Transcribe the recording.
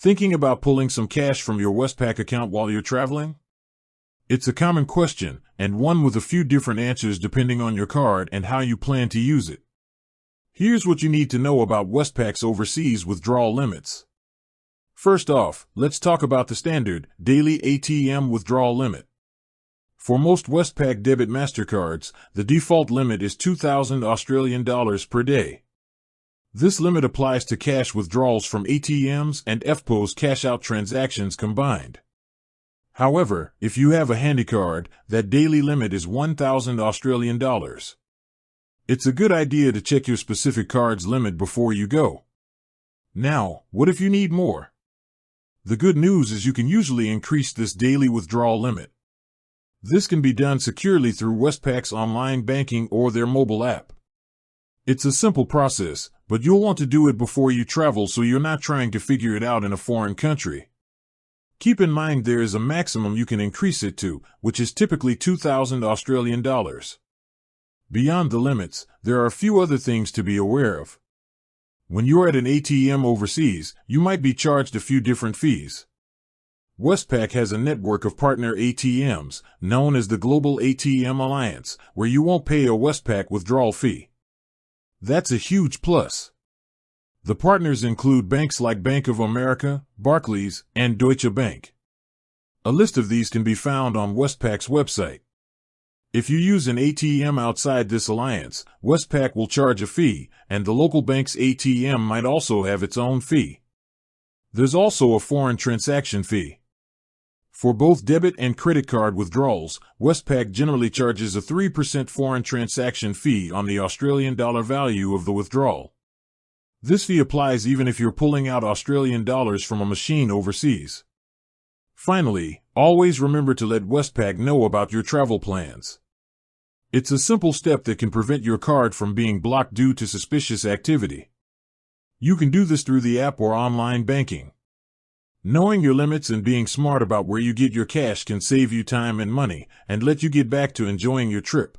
Thinking about pulling some cash from your Westpac account while you're traveling? It's a common question, and one with a few different answers depending on your card and how you plan to use it. Here's what you need to know about Westpac's overseas withdrawal limits. First off, let's talk about the standard, daily ATM withdrawal limit. For most Westpac debit MasterCards, the default limit is 2,000 Australian dollars per day. This limit applies to cash withdrawals from ATMs and EFTPOS cash-out transactions combined. However, if you have a HandyCard, that daily limit is 1,000 Australian dollars. It's a good idea to check your specific card's limit before you go. Now, what if you need more? The good news is you can usually increase this daily withdrawal limit. This can be done securely through Westpac's online banking or their mobile app. It's a simple process, but you'll want to do it before you travel so you're not trying to figure it out in a foreign country. Keep in mind there is a maximum you can increase it to, which is typically 2,000 Australian dollars. Beyond the limits, there are a few other things to be aware of. When you're at an ATM overseas, you might be charged a few different fees. Westpac has a network of partner ATMs, known as the Global ATM Alliance, where you won't pay a Westpac withdrawal fee. That's a huge plus. The partners include banks like Bank of America, Barclays, and Deutsche Bank. A list of these can be found on Westpac's website. If you use an ATM outside this alliance, Westpac will charge a fee, and the local bank's ATM might also have its own fee. There's also a foreign transaction fee. For both debit and credit card withdrawals, Westpac generally charges a 3% foreign transaction fee on the Australian dollar value of the withdrawal. This fee applies even if you're pulling out Australian dollars from a machine overseas. Finally, always remember to let Westpac know about your travel plans. It's a simple step that can prevent your card from being blocked due to suspicious activity. You can do this through the app or online banking. Knowing your limits and being smart about where you get your cash can save you time and money, and let you get back to enjoying your trip.